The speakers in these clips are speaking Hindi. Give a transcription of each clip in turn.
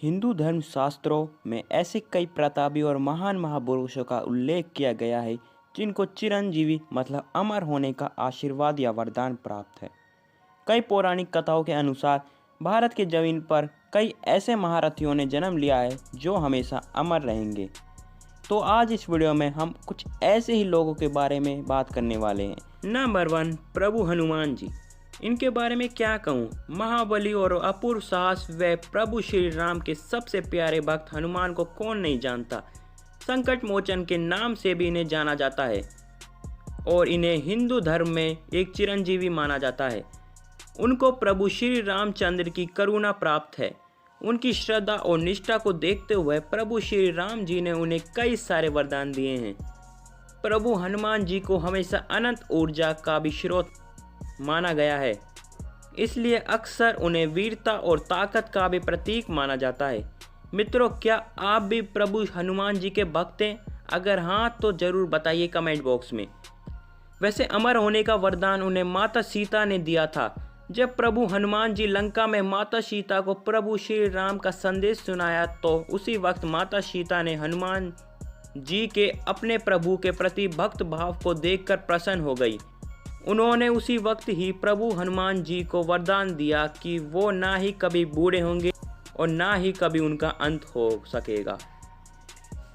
हिंदू धर्म शास्त्रों में ऐसे कई प्रतापी और महान महापुरुषों का उल्लेख किया गया है जिनको चिरंजीवी मतलब अमर होने का आशीर्वाद या वरदान प्राप्त है। कई पौराणिक कथाओं के अनुसार भारत की जमीन पर कई ऐसे महारथियों ने जन्म लिया है जो हमेशा अमर रहेंगे। तो आज इस वीडियो में हम कुछ ऐसे ही लोगों के बारे में बात करने वाले हैं। नंबर 1, प्रभु हनुमान जी। इनके बारे में क्या कहूँ, महाबली और अपूर्व साहस व प्रभु श्री राम के सबसे प्यारे भक्त हनुमान को कौन नहीं जानता। संकट मोचन के नाम से भी इन्हें जाना जाता है और इन्हें हिंदू धर्म में एक चिरंजीवी माना जाता है। उनको प्रभु श्री रामचंद्र की करुणा प्राप्त है। उनकी श्रद्धा और निष्ठा को देखते हुए प्रभु श्री राम जी ने उन्हें कई सारे वरदान दिए हैं। प्रभु हनुमान जी को हमेशा अनंत ऊर्जा का भी स्रोत माना गया है, इसलिए अक्सर उन्हें वीरता और ताकत का भी प्रतीक माना जाता है। मित्रों, क्या आप भी प्रभु हनुमान जी के भक्त हैं? अगर हाँ तो ज़रूर बताइए कमेंट बॉक्स में। वैसे अमर होने का वरदान उन्हें माता सीता ने दिया था। जब प्रभु हनुमान जी लंका में माता सीता को प्रभु श्री राम का संदेश सुनाया तो उसी वक्त माता सीता ने हनुमान जी के अपने प्रभु के प्रति भक्त भाव को देखकर प्रसन्न हो गई। उन्होंने उसी वक्त ही प्रभु हनुमान जी को वरदान दिया कि वो ना ही कभी बूढ़े होंगे और ना ही कभी उनका अंत हो सकेगा।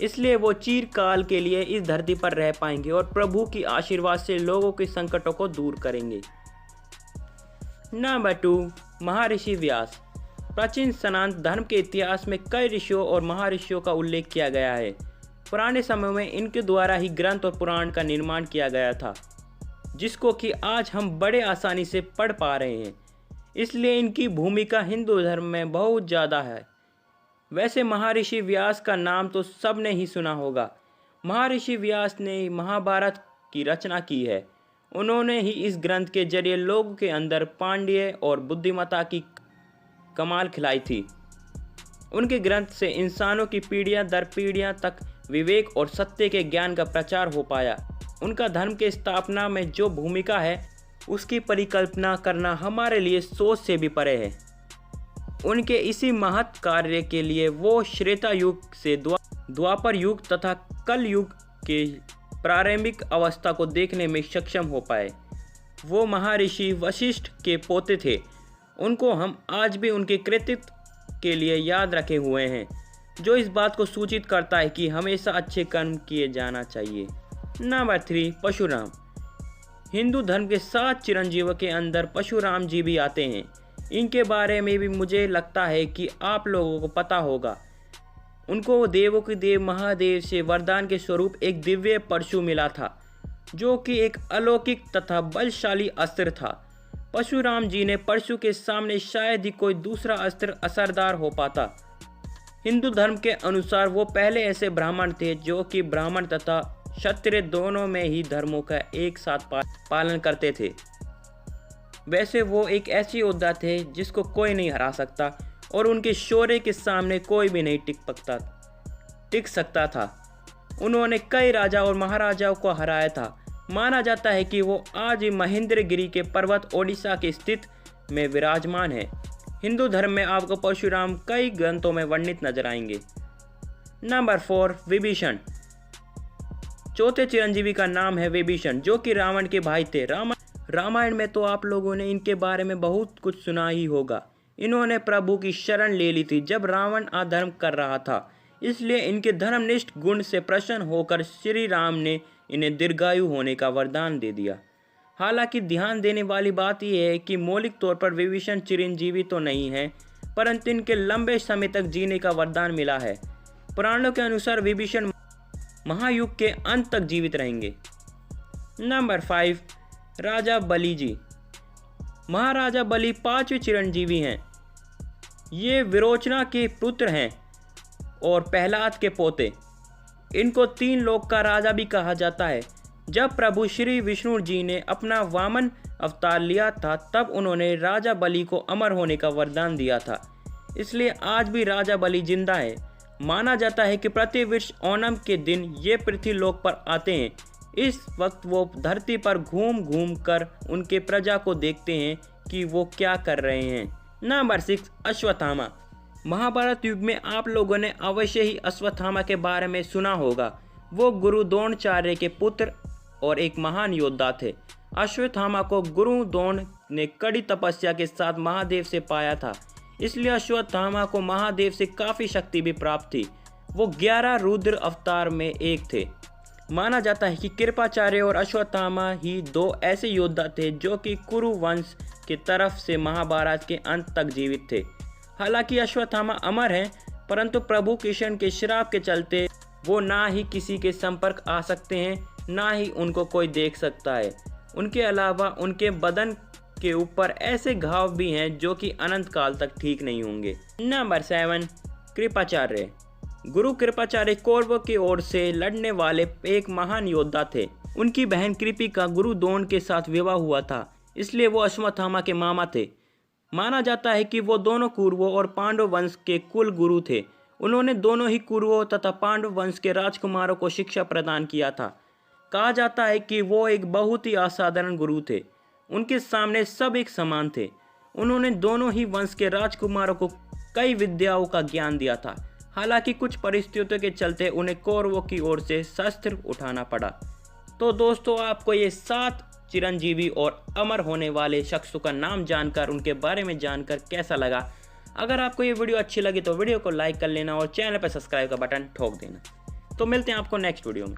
इसलिए वो चिरकाल के लिए इस धरती पर रह पाएंगे और प्रभु की आशीर्वाद से लोगों के संकटों को दूर करेंगे। नंबर 2, महर्षि व्यास। प्राचीन सनातन धर्म के इतिहास में कई ऋषियों और महर्षियों का उल्लेख किया गया है। पुराने समय में इनके द्वारा ही ग्रंथ और पुराण का निर्माण किया गया था, जिसको कि आज हम बड़े आसानी से पढ़ पा रहे हैं। इसलिए इनकी भूमिका हिंदू धर्म में बहुत ज़्यादा है। वैसे महर्षि व्यास का नाम तो सबने ही सुना होगा। महर्षि व्यास ने महाभारत की रचना की है। उन्होंने ही इस ग्रंथ के जरिए लोगों के अंदर पांड्य और बुद्धिमत्ता की कमाल खिलाई थी। उनके ग्रंथ से इंसानों की पीढ़ियां दर पीढ़ियां तक विवेक और सत्य के ज्ञान का प्रचार हो पाया। उनका धर्म के स्थापना में जो भूमिका है उसकी परिकल्पना करना हमारे लिए सोच से भी परे है। उनके इसी महत् कार्य के लिए वो त्रेता युग से द्वापर युग तथा कल युग के प्रारंभिक अवस्था को देखने में सक्षम हो पाए। वो महर्षि वशिष्ठ के पोते थे। उनको हम आज भी उनके कृतित्व के लिए याद रखे हुए हैं, जो इस बात को सूचित करता है कि हमेशा अच्छे कर्म किए जाना चाहिए। नंबर 3, परशुराम। हिंदू धर्म के 7 चिरंजीवों के अंदर परशुराम जी भी आते हैं। इनके बारे में भी मुझे लगता है कि आप लोगों को पता होगा। उनको देवों के देव महादेव से वरदान के स्वरूप एक दिव्य परशु मिला था, जो कि एक अलौकिक तथा बलशाली अस्त्र था। परशुराम जी ने परशु के सामने शायद ही कोई दूसरा अस्त्र असरदार हो पाता। हिंदू धर्म के अनुसार वो पहले ऐसे ब्राह्मण थे जो कि ब्राह्मण तथा क्षत्रिय दोनों में ही धर्मों का एक साथ पालन करते थे। वैसे वो एक ऐसे योद्धा थे जिसको कोई नहीं हरा सकता और उनके शौर्य के सामने कोई भी नहीं टिक सकता था। उन्होंने कई राजा और महाराजाओं को हराया था। माना जाता है कि वो आज भी महेंद्रगिरी के पर्वत ओडिशा के स्थित में विराजमान है। हिंदू धर्म में आपको परशुराम कई ग्रंथों में वर्णित नजर आएंगे। नंबर 4, विभीषण। चौथे चिरंजीवी का नाम है विभीषण, जो कि रावण के भाई थे। रामायण में तो आप लोगों ने इनके बारे में बहुत कुछ सुना ही होगा। इन्होंने प्रभु की शरण ले ली थी जब रावण अधर्म कर रहा था। इसलिए इनके धर्मनिष्ठ गुण से प्रसन्न होकर श्री राम ने इन्हें दीर्घायु होने का वरदान दे दिया। हालांकि ध्यान देने वाली बात यह है कि मौलिक तौर पर विभीषण चिरंजीवी तो नहीं है, परंतु इनके लंबे समय तक जीने का वरदान मिला है। पुराणों के अनुसार विभीषण महायुग के अंत तक जीवित रहेंगे। नंबर 5, राजा बलि जी। महाराजा बलि 5वें चिरंजीवी हैं। ये विरोचना के पुत्र हैं और प्रहलाद के पोते। इनको 3 लोक का राजा भी कहा जाता है। जब प्रभु श्री विष्णु जी ने अपना वामन अवतार लिया था तब उन्होंने राजा बलि को अमर होने का वरदान दिया था। इसलिए आज भी राजा बलि जिंदा है। माना जाता है कि प्रति वर्ष ओणम के दिन ये पृथ्वी लोक पर आते हैं। इस वक्त वो धरती पर घूम घूम कर उनके प्रजा को देखते हैं कि वो क्या कर रहे हैं। नंबर 6, अश्वत्थामा। महाभारत युग में आप लोगों ने अवश्य ही अश्वत्थामा के बारे में सुना होगा। वो गुरु द्रोणाचार्य के पुत्र और एक महान योद्धा थे। अश्वत्थामा को गुरु द्रोण ने कड़ी तपस्या के साथ महादेव से पाया था, इसलिए अश्वत्थामा को महादेव से काफ़ी शक्ति भी प्राप्त थी। वो 11 रुद्र अवतार में एक थे। माना जाता है कि कृपाचार्य और अश्वत्थामा ही 2 ऐसे योद्धा थे जो कि कुरु वंश की तरफ से महाभारत के अंत तक जीवित थे। हालांकि अश्वत्थामा अमर हैं, परंतु प्रभु कृष्ण के श्राप के चलते वो ना ही किसी के संपर्क आ सकते हैं, ना ही उनको कोई देख सकता है। उनके अलावा उनके बदन के ऊपर ऐसे घाव भी हैं जो कि अनंत काल तक ठीक नहीं होंगे। नंबर 7, कृपाचार्य। गुरु कृपाचार्य कौरवों की ओर से लड़ने वाले एक महान योद्धा थे। उनकी बहन कृपी का गुरु द्रोण के साथ विवाह हुआ था, इसलिए वो अश्वत्थामा के मामा थे। माना जाता है कि वो दोनों कौरवों और पांडव वंश के कुल गुरु थे। उन्होंने दोनों ही कौरवों तथा पांडव वंश के राजकुमारों को शिक्षा प्रदान किया था। कहा जाता है कि वो एक बहुत ही असाधारण गुरु थे। उनके सामने सब एक समान थे। उन्होंने दोनों ही वंश के राजकुमारों को कई विद्याओं का ज्ञान दिया था। हालांकि कुछ परिस्थितियों के चलते उन्हें कौरवों की ओर से शस्त्र उठाना पड़ा। तो दोस्तों, आपको ये 7 चिरंजीवी और अमर होने वाले शख्सों का नाम जानकर, उनके बारे में जानकर कैसा लगा? अगर आपको ये वीडियो अच्छी लगी तो वीडियो को लाइक कर लेना और चैनल पर सब्सक्राइब का बटन ठोक देना। तो मिलते हैं आपको नेक्स्ट वीडियो में।